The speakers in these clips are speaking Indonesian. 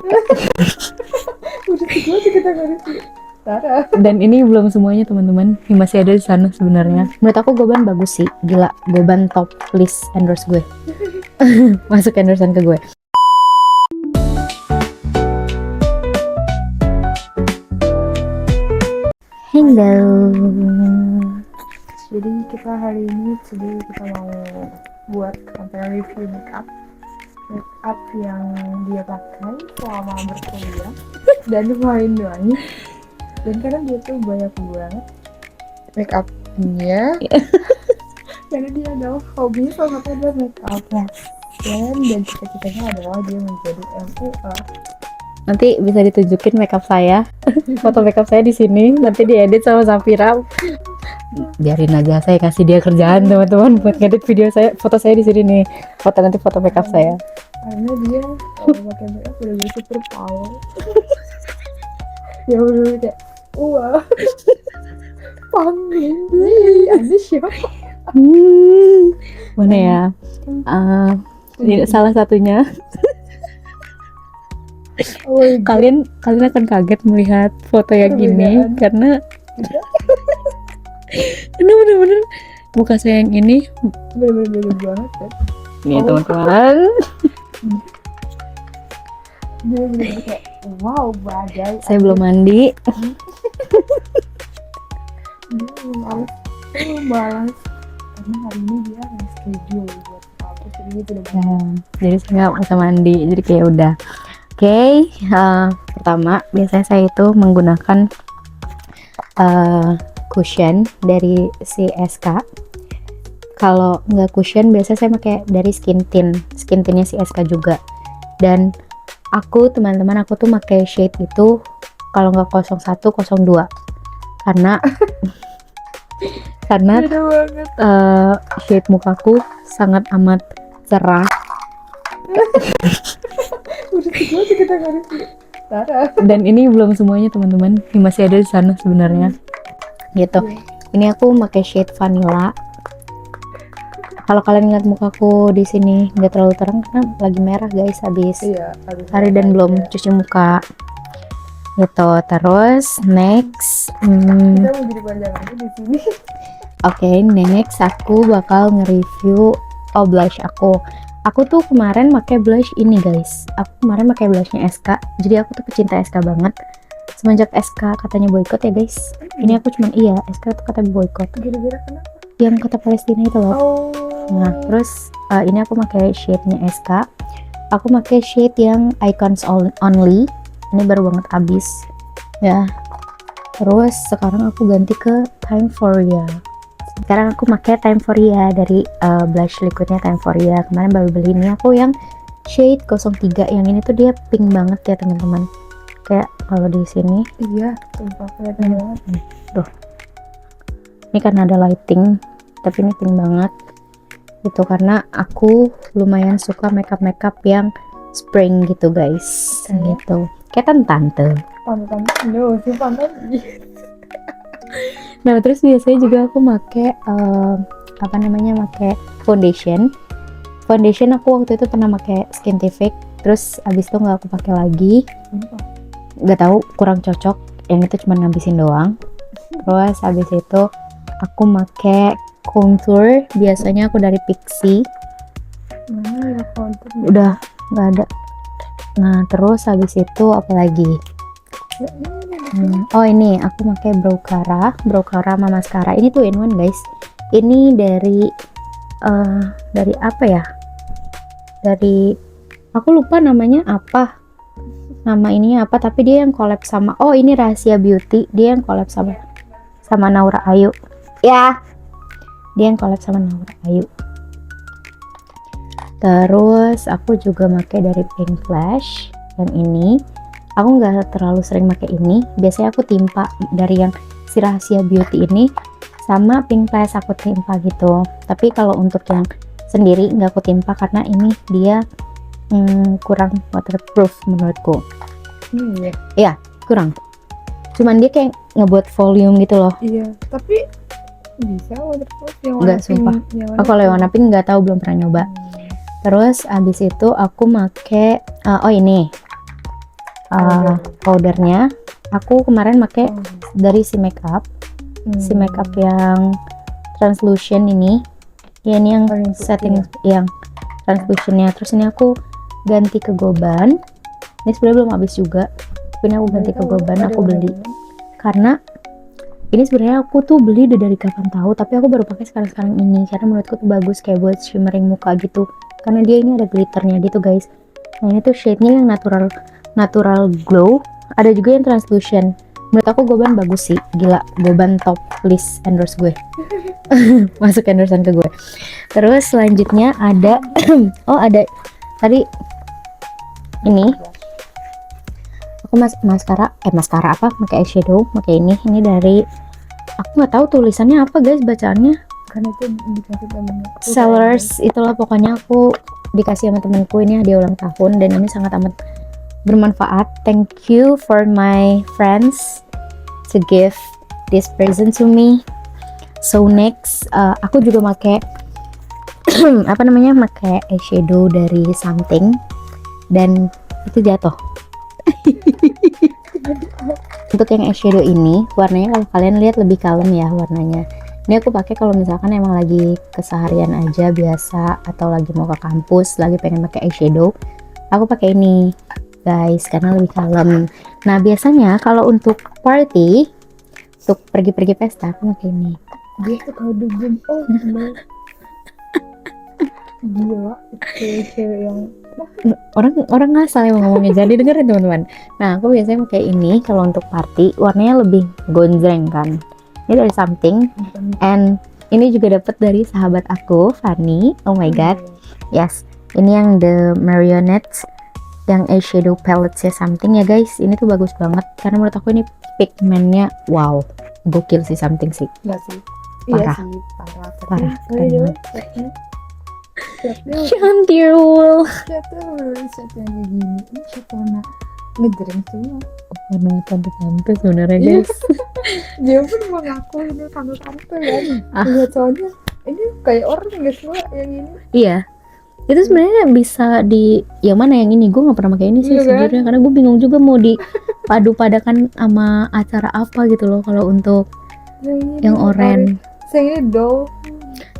Udah tiga sih kita nggak review. Tara. Dan ini belum semuanya teman-teman, ini masih ada di sana sebenarnya. Menurut aku Goban bagus sih, gila. Goban top list endorse gue. Masuk endorsean ke gue. Hello. Jadi kita hari ini kita mau buat konten review makeup yang dia pakai selama berkuliah dan main-main. Dan karena dia tuh banyak banget makeupnya. Karena dia adalah hobinya salah satu adalah makeup. Dan cita-citanya adalah dia menjadi MUA. Nanti bisa ditunjukin makeup saya. Foto makeup saya di sini, nanti diedit sama Safira. Biarin aja, saya kasih dia kerjaan teman-teman buat ngedit video saya, foto saya di sini nih. Nanti foto makeup saya. Karena dia kalau pakai makeup udah super power. Ya udah kayak wah. Panggil aja siapa? Mana ya? Ini salah satunya. Oh kalian akan kaget melihat foto yang gini karena bener-bener muka saya yang ini bener-bener banget kan. nih teman-teman. Dia bener-bener kayak wow badai. Saya belum mandi. Dia malas karena hari ini dia ada schedule buat apa, jadi dia tidak mau. Jadi saya nggak bisa mandi, jadi kayak udah. Oke, pertama biasanya saya itu menggunakan cushion dari si SK. Kalau nggak cushion biasanya saya pakai dari skin tinnya si SK juga. Dan aku teman-teman aku tuh pakai shade itu kalau nggak 01 02 karena shade mukaku sangat amat cerah. Udah tiga sih kita nggak review. Tara. Dan ini belum semuanya teman-teman, ini masih ada di sana sebenarnya. Gitu. Ini aku pakai shade vanilla. Kalau kalian lihat mukaku di sini nggak terlalu terang karena lagi merah guys, habis hari dan belum cuci muka. Gitu. Terus next, kita mau jadi panjang aja di sini. Oke, next aku bakal nge-review blush aku. Aku tuh kemarin pakai blush ini guys. Aku kemarin pakai blushnya SK. Jadi aku tuh pecinta SK banget. Semenjak SK katanya boykot ya guys. Ini aku cuman SK tuh kata boykot. Gara-gara kenapa? Yang kata Palestina itu loh. Oh. Nah, terus ini aku pakai shade-nya SK. Aku pakai shade yang Icons Only. Ini baru banget habis. Ya. Terus sekarang aku ganti ke Time for Ya. Sekarang aku pakai Time for Ya dari blush liquidnya Time for Ya. Kemarin baru beli ini aku yang shade 03. Yang ini tuh dia pink banget ya teman-teman. Kayak kalau di sini. Iya, sumpah kelihatan banget. Tuh. Ini karena ada lighting, tapi ini pink banget. Itu karena aku lumayan suka makeup yang spring gitu guys. Gitu. Kayak tante. Pantan, no, si pantan. Nah terus biasanya juga aku pakai pakai foundation aku waktu itu pernah pakai Skintific, terus abis itu nggak aku pakai lagi, nggak tahu kurang cocok, yang itu cuma ngabisin doang. Terus abis itu aku pakai contour, biasanya aku dari Pixi. Mana ya contour? Udah nggak ada. Nah terus habis itu apa lagi? Oh ini aku pakai brow cara sama mascara. Ini tuh in one guys. Ini dari apa ya? Dari aku lupa namanya apa. Nama ininya apa? Tapi dia yang collab sama. Oh ini Rahasia Beauty. Dia yang collab sama Naura Ayu. Ya. Dia yang collab sama Naura Ayu. Terus aku juga pakai dari Pink Flash yang ini. Aku nggak terlalu sering pakai ini, biasanya aku timpa dari yang si Rahasia Beauty ini sama Pink Flash aku timpa gitu. Tapi kalau untuk yang sendiri nggak aku timpa karena ini dia kurang waterproof menurutku. Iya, kurang. Cuman dia kayak ngebuat volume gitu loh. Iya, tapi bisa waterproof yang warna pink. Sumpah. Kalau yang warna pink nggak tahu, belum pernah nyoba. Terus abis itu aku make ini powdernya. Aku kemarin pakai dari si makeup yang translution ini. Ya ini yang setting yang translusionnya. Terus ini aku ganti ke Goban. Ini sebenarnya belum habis juga. Tapi ini aku ganti ke Goban, aku beli. Karena ini sebenarnya aku tuh beli udah dari kapan tahu, tapi aku baru pakai sekarang ini karena menurutku tuh bagus kayak buat shimmering muka gitu. Karena dia ini ada glitternya gitu guys. Nah ini tuh shade-nya yang natural glow. Ada juga yang translusion. Menurut aku Goban bagus sih. Gila, Goban top list endorse gue. Masuk endorsean ke gue. Terus selanjutnya ada oh ada tadi ini aku maskara apa pakai eyeshadow, pakai ini dari aku nggak tahu tulisannya apa guys, bacaannya Karena itu dikasih temennya. Sellers itulah, pokoknya aku dikasih sama temanku, ini hadiah ulang tahun dan ini sangat amat bermanfaat. Thank you for my friends to give this present to me. So next aku juga pakai pakai eyeshadow dari something dan itu jatuh. Untuk yang eyeshadow ini warnanya kalau kalian lihat lebih kalem ya warnanya. Ini aku pakai kalau misalkan emang lagi keseharian aja biasa atau lagi mau ke kampus lagi pengen pakai eyeshadow, aku pakai ini guys karena lebih kalem. Nah biasanya kalau untuk party, untuk pergi-pergi pesta aku pakai ini. Dia tuh kalau dugem gila, itu cewek yang orang ngasal emang ngomongnya, jadi dengerin teman-teman. Nah aku biasanya pakai ini kalau untuk party, warnanya lebih gonjreng kan. Ini dari something, and ini juga dapat dari sahabat aku Fanny. Oh my god, yes, ini yang the marionette yang eyeshadow palettes ya something ya guys. Ini tuh bagus banget karena menurut aku ini pigmentnya wow, gokil sih something sih. enggak sih. Parah. Iya sih, parah. Parah, keren banget. Catnya Cantirul. kayak gini. Ini cat warna ngejreng semua. Warna tante-tante sebenarnya guys. Dia pun mengaku ini tante-tante ya. Lihat soalnya ini kayak orang nggak semua yang ini. Iya, itu sebenarnya bisa di yang mana yang ini, gue nggak pernah pakai ini sih Iya kan? sejujurnya karena gue bingung juga mau dipadu-padakan sama acara apa gitu loh kalau untuk yang oranye. Saya ini doll.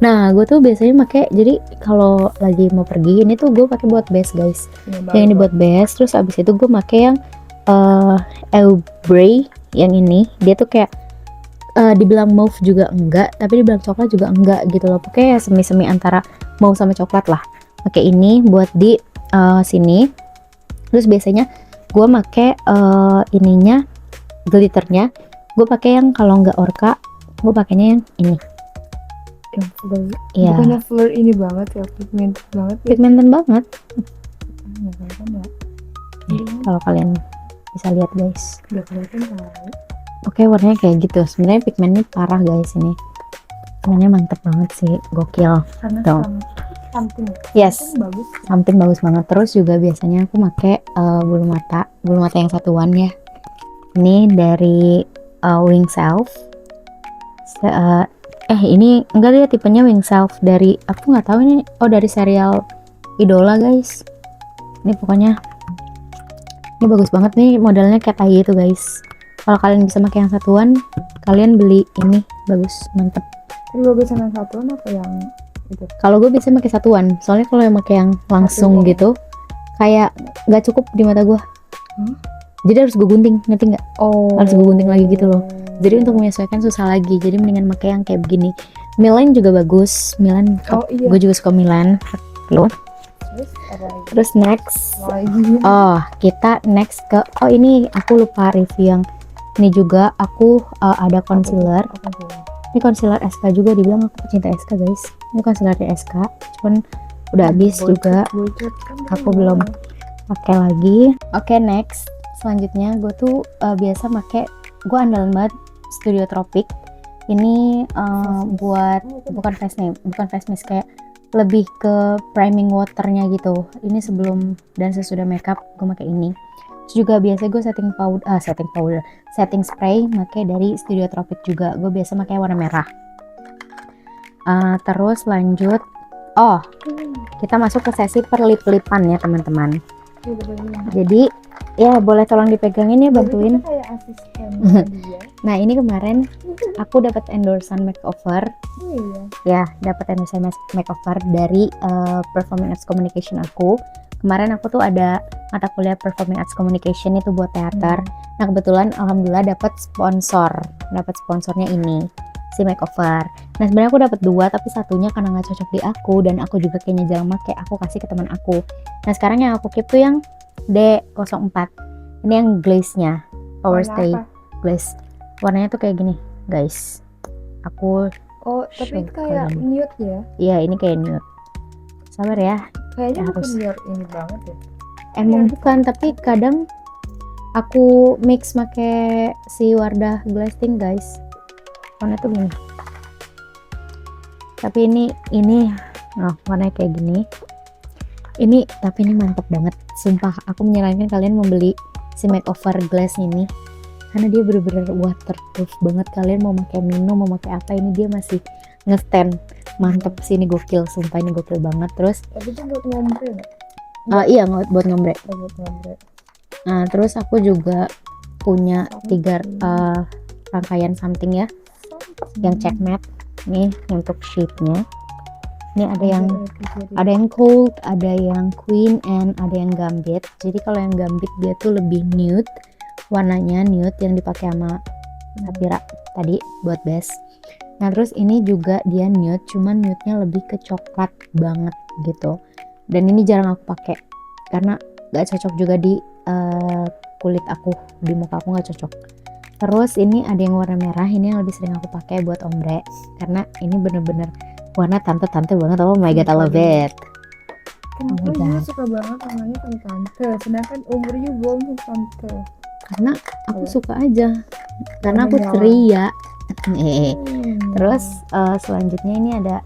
Nah gue tuh biasanya pakai, jadi kalau lagi mau pergi ini tuh gue pakai buat base guys, yang ini buat base. Terus abis itu gue pakai yang Eau-Bray yang ini, dia tuh kayak dibilang mauve juga enggak, tapi dibilang coklat juga enggak gitu loh, pokoknya semi-semi antara mauve sama coklat lah. Pakai ini buat di sini. Terus biasanya gue pakai ininya glitternya, gue pakai yang kalau nggak orca gue pakainya yang ini. Yang fleur. Iya. Bukannya fleur ini banget ya, pigmented banget. Ya. Pigmented banget. Nggak kelihatan ya. Kalau kalian bisa lihat guys. Nggak kelihatan tahu. Oke, warnanya kayak gitu. Sebenarnya pigmennya parah guys ini. Pigmennya mantep banget sih, gokil. Karena Tuh. something. Yes. Something bagus. Something bagus banget. Terus juga biasanya aku pakai bulu mata yang satuan ya. Ini dari Wing Self. Ini enggak, dia tipenya Wing Self dari, aku nggak tahu ini, dari serial Idola guys. Ini pokoknya ini bagus banget nih, modelnya kayak tai itu guys. Kalau kalian bisa pakai yang satuan, kalian beli ini, bagus, mantep. Ini bagus yang satuan apa yang itu? Kalau gue biasanya pakai satuan, soalnya kalau yang pakai yang langsung Satu. gitu kayak nggak cukup di mata gue. Jadi harus gue gunting, ngerti nggak? Oh. Harus gue gunting lagi gitu loh. Jadi untuk menyesuaikan susah lagi, jadi mendingan pakai yang kayak begini. Milan juga bagus, Milan. Oh iya. Gue juga suka Milan loh. Terus apa lagi? Terus next, Lagi. kita next ke, ini aku lupa review yang ini juga. Aku ada concealer. Apa tuh? Ini concealer SK juga, dibilang aku pecinta SK guys. Ini concealer dari SK, cuman udah habis juga. Bocor kan Aku belum pakai lagi. Oke, next. Selanjutnya gue tuh biasa pakai, gue andalan banget Studio Tropic. Ini buat bukan face mist, kayak lebih ke priming waternya gitu. Ini sebelum dan sesudah makeup gue pakai ini. Terus juga biasa gue setting spray pakai dari Studio Tropic juga. Gue biasa pakai warna merah. Terus lanjut, kita masuk ke sesi perlip-lipan ya teman-teman. Jadi Ya boleh tolong dipegangin ya, bantuin. Jadi kita kayak asisten dia. Nah ini kemarin aku dapat endorsean makeover. Oh iya. Ya dapat endorsean makeover dari Performing Arts Communication aku. Kemarin aku tuh ada mata kuliah Performing Arts Communication itu buat teater. Nah kebetulan alhamdulillah dapat sponsornya ini si makeover. Nah sebenarnya aku dapat 2 tapi satunya karena nggak cocok di aku dan aku juga kayaknya jarang pakai, aku kasih ke teman aku. Nah sekarang yang aku keep tuh yang D04. Ini yang glaze-nya, Power Warna Stay apa? Glaze. Warnanya tuh kayak gini, guys. Aku Oh, tapi show kayak kalian. nude ya. Iya ini kayak nude. Sabar ya. Kayaknya Ya, bukan harus. nude ini banget ya. Emang Iya. bukan, tapi kadang aku mix make si Wardah Glaze Tint, guys. Warnanya tuh gini. Tapi ini warnanya kayak gini. Tapi ini mantap banget. Sumpah, aku menyarankan kalian membeli si makeover glass ini karena dia bener-bener waterproof banget. Kalian mau pakai minum, mau pakai apa, ini dia masih nge-stand. Mantap sih, ini gokil. Sumpah ini gokil banget. Terus Tapi itu buat ngombe nggak? iya buat ngombre. Oh, buat ngombe. Nah, terus aku juga punya 3 rangkaian something ya, yang check matte. Nih untuk shape-nya. Ini ada yang cold, ada yang queen, and ada yang gambit. Jadi kalau yang gambit dia tuh lebih nude, warnanya nude yang dipakai sama Safira tadi buat base. Nah terus ini juga dia nude, cuman nude-nya lebih ke coklat banget gitu. Dan ini jarang aku pakai karena gak cocok juga di kulit aku, di muka aku gak cocok. Terus ini ada yang warna merah, ini yang lebih sering aku pakai buat ombre karena ini bener-bener warna tante-tante banget. Oh my god, I love it. Kenapa Oh my dia God. suka banget namanya tante? Sedangkan umurnya belum tante. Karena aku Oh. suka aja, karena aku Menyala. ceria. Terus Hmm. selanjutnya ini ada,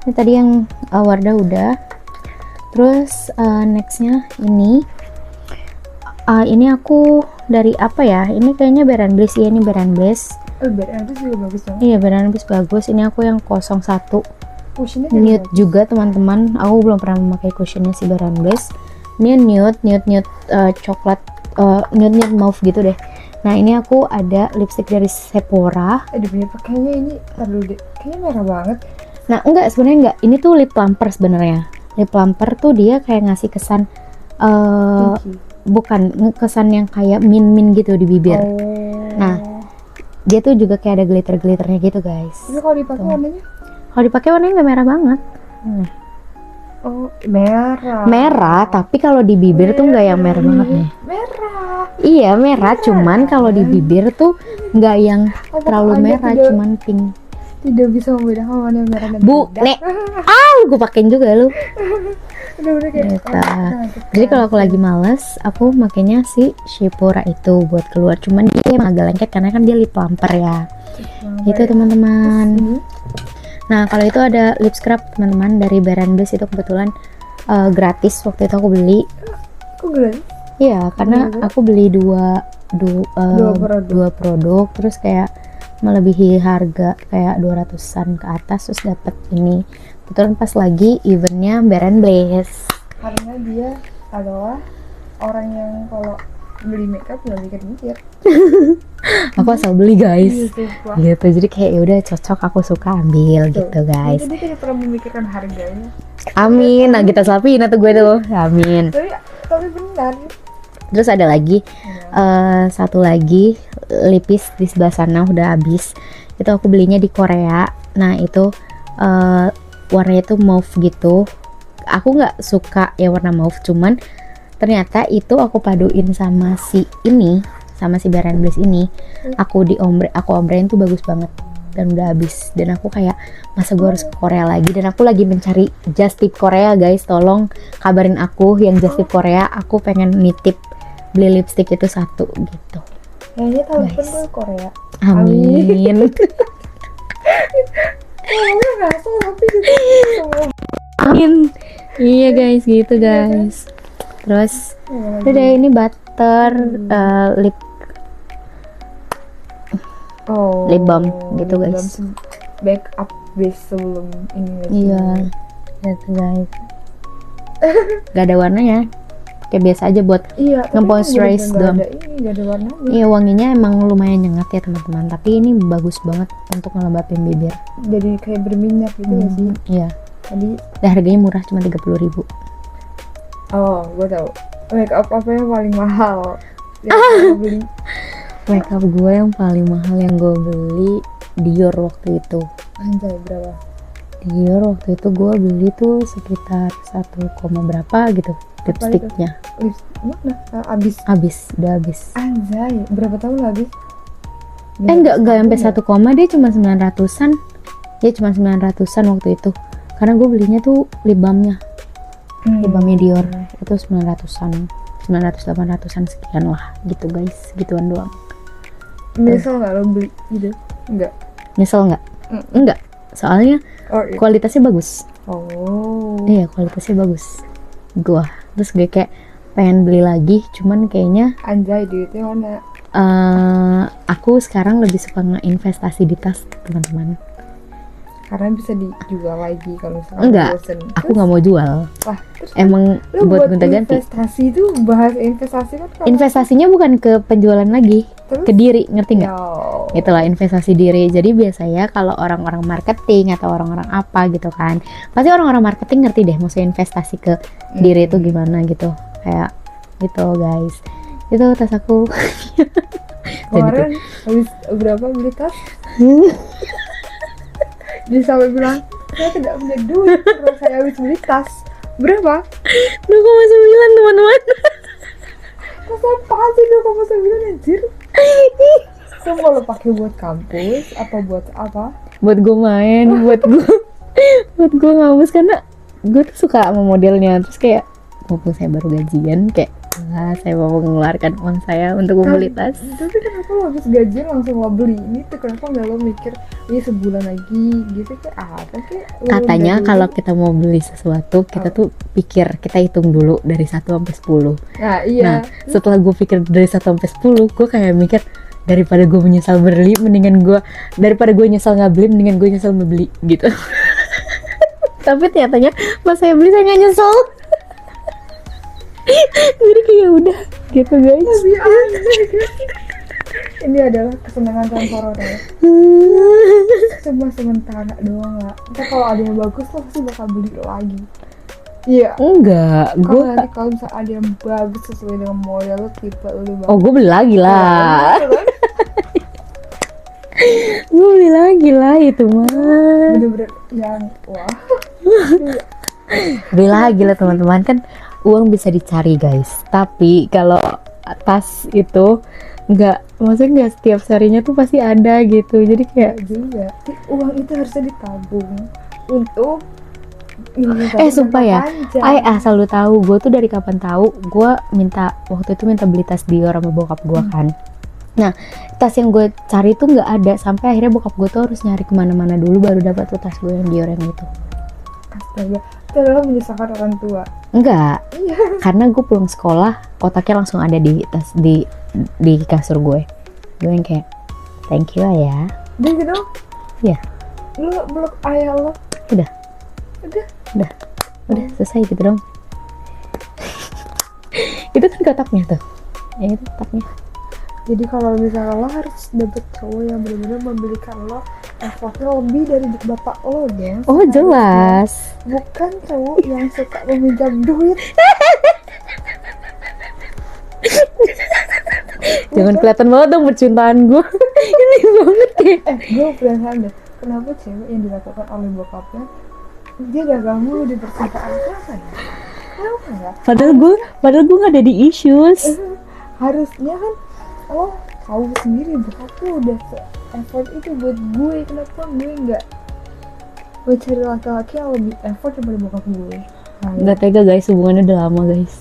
ini tadi yang Wardah udah. Terus nextnya ini aku dari apa ya, ini kayaknya Baran Bliss ya, ini Baran Bliss. BRN itu juga bagus banget. Iya Baran Bliss bagus. Ini aku yang 01 Cushionnya nude juga teman-teman. Aku belum pernah memakai cushionnya si Baran Bliss. Ini nude coklat, nude mauve gitu deh. Nah ini aku ada lipstick dari Sephora. dia punya pakainya ini terlalu kayaknya merah banget. Nah enggak, sebenarnya enggak. Ini tuh lip plumper sebenarnya. Lip plumper tuh dia kayak ngasih kesan Pinky. bukan kesan yang kayak min gitu di bibir. Oh. Nah, dia tuh juga kayak ada glitter-glitternya gitu guys. Tapi kalau dipakai Tuh. warnanya? Kalau dipakai warnanya nggak merah banget. Oh, merah. Merah, tapi kalau di bibir tuh nggak yang merah banget nih. Merah. Iya merah, cuman kalau di bibir tuh nggak yang Apakah terlalu Anda merah, tidak, cuman pink. tidak bisa membedakan mana yang merah dan Bu, tidak? Nek. Gue pakein juga lu. Udah kayak Gitu. nah, Jadi kalau aku lagi males, aku makainya si Sephora itu buat keluar. Cuman dia emang agak lengket karena kan dia lip plumper ya. Gitu teman-teman. Ini Nah kalau itu ada lip scrub teman-teman dari Baran Bliss, itu kebetulan gratis waktu itu aku beli. kok gelas? Iya karena Iya. aku beli dua produk, terus kayak melebihi harga kayak 200-an ke atas, terus dapat ini. Kebetulan pas lagi eventnya Baran Bliss. Karena dia adalah orang yang kalau beli makeup nggak mikir-mikir. Aku asal beli guys. Iya, sumpah. Gitu, jadi kayak ya udah cocok, aku suka ambil gitu guys. Jadi tidak pernah memikirkan harganya. Amin. Nah kita selapin atau gue tuh. Amin. Tapi benar. Terus ada lagi satu lagi lipis di sebelah sana udah habis. Itu aku belinya di Korea. Nah itu warnanya tuh mauve gitu. Aku nggak suka ya warna mauve, cuman ternyata itu aku paduin sama si Baran Bliss ini. Aku ombrein tuh bagus banget dan udah habis. Dan aku kayak masa gue harus ke Korea lagi, dan aku lagi mencari just tip Korea guys. Tolong kabarin aku yang just tip Korea. Aku pengen nitip beli lipstick itu 1 gitu. Kayaknya tahun depan Guys. gue ke Korea. Amin. Gue nggak tahu tapi gitu. Amin. Iya guys, gitu guys. Terus udah ini butter lip lip balm gitu, guys. Backup base sebelum ini. Iya, gitu guys. Gak ada warnanya, pakai biasa aja buat Iya, nge-moisturize doang. Gak ada warnanya. Iya, wanginya emang lumayan nyengat ya teman-teman, tapi ini bagus banget untuk ngelembapin bibir. Jadi kayak berminyak gitu ya sih. Iya. Tadi Dan harganya murah, cuma 30.000. oh, gue tahu. Make up apa yang paling mahal? Yang gue beli. Makeup gue yang paling mahal yang gue beli Dior waktu itu. Anjay, berapa? Dior waktu itu gue beli tuh sekitar 1, berapa gitu lipstiknya. Mana? Udah habis. Anjay, berapa tahun habis? Enggak sampai 1, dia cuma 900-an. Ya cuma 900-an waktu itu. Karena gue belinya tuh lip balmnya. Lip balmnya Dior itu 900-an. 900-800-an sekian lah gitu guys, gituan doang. Nyesel nggak lo beli gitu? Enggak. Nyesel nggak? Enggak, soalnya kualitasnya bagus. Iya, kualitasnya bagus. Terus gue kayak pengen beli lagi, cuman kayaknya anjay duitnya mana? Aku sekarang lebih suka nge-investasi di tas teman-teman. Karena bisa dijual lagi kalau misalnya Enggak, bosen. aku nggak mau jual. Wah, terus Emang lu buat gonta-ganti. Investasi itu bahas investasi kan kalau Investasinya bukan ke penjualan lagi, terus? ke diri, ngerti nggak? Yo. Itulah investasi diri. Jadi biasanya kalau orang-orang marketing atau orang-orang apa gitu kan, pasti orang-orang marketing ngerti deh maksudnya investasi ke diri itu gimana gitu. Kayak gitu guys. Itu tas aku. Kemarin habis berapa beli tas? Dia sampai bilang saya tidak punya duit karena saya habis beli tas. Berapa? 2,9 teman-teman. Tas apa sih 2,9 anjir? Semua lo pakai buat kampus apa buat apa? Buat gue main, buat gue ngabus karena gue tuh suka sama modelnya. Terus kayak mumpung saya baru gajian, kayak saya mau mengeluarkan uang saya untuk membeli tas. Tapi kenapa lo habis gajian langsung lo beli ini tuh? Kenapa nggak lo mikir ini sebulan lagi gitu kayak apa kayak? Katanya kalau kita mau beli sesuatu kita tuh kita hitung dulu dari 1 sampai 10. Nah iya. Nah setelah gue pikir dari 1 sampai 10, gue kayak mikir daripada gue menyesal beli, daripada gue nyesal nggak beli, mendingan gue nyesal membeli gitu. Tapi nyatanya pas saya beli saya nggak nyesel. Jadi kayak udah gitu guys. Lebih aneh. Ini adalah kesenangan temporer ya. Cuma sementara doang lah. Ntar kalau ada yang bagus lo pasti bakal beli lagi. Iya. Enggak, Kalau nanti kalau misalnya ada yang bagus sesuai dengan model lo, tipe lo banget. Oh gue beli lagi lah. Gue beli lagi lah itu mah. Bener-bener yang wah. Beli lagi lah teman-teman, kan uang bisa dicari guys. Tapi kalau tas itu maksudnya nggak setiap harinya tuh pasti ada gitu. Jadi kayak juga uang itu harusnya ditabung untuk sumpah ya, asal lu tahu, gue tuh dari kapan tahu gue waktu itu minta beli tas Dior sama bokap gue kan. Nah tas yang gue cari tuh nggak ada, sampai akhirnya bokap gue tuh harus nyari kemana-mana dulu baru dapat tuh tas gue yang Dior yang itu. Astaga, itu adalah menyusahkan orang tua. Enggak, karena gue pulang sekolah kotaknya langsung ada di tas di kasur gue yang kayak thank you ya. Dia gitu? Iya. Lu blok ayah lo? Udah selesai gitu dong. Itu kan kotaknya tuh, ya itu kotaknya. Jadi kalau misalnya lo harus dapet cowok yang benar-benar membelikan lo effortnya lebih dari bapak lo dong. Oh jelas. Bukan cowok yang suka meminjam duit. Jangan kelihatan banget dong percintaan gue. Ini banget ya. Gue penasaran deh, kenapa cewek yang dilakukan oleh bokapnya dia gagal mulu di percintaan? Kenapa ya? Kenapa ya? Padahal gue nggak ada di issues. Harusnya kan lo tahu sendiri bokap lo udah effort itu buat gue, kenapa gue nggak mencari laki-laki yang lebih effort daripada bokap gue? Nggak tega guys, hubungannya udah lama guys.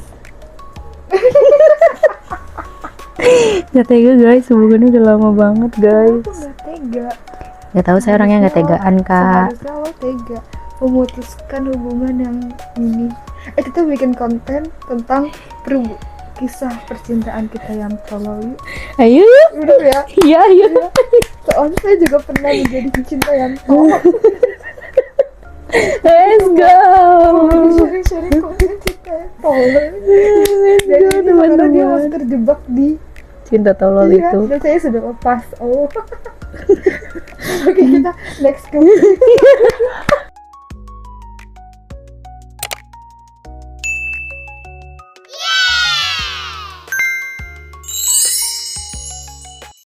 Nggak tega guys, hubungannya udah lama banget guys. Aku nggak tega. Nggak tahu, saya orangnya nggak tegaan kak. Seharusnya lo tega memutuskan hubungan yang ini. Kita bikin konten tentang kisah percintaan kita yang tolol. Ayo. Udah ya? Iya ayo. Soalnya saya juga pernah menjadi pecinta yang tolol. Let's go. Sharing konten cinta. tolol. Dan ini karena dia masih terjebak di cinta tolol iya, itu. dan saya sudah lepas. Oh. Oke, kita next ke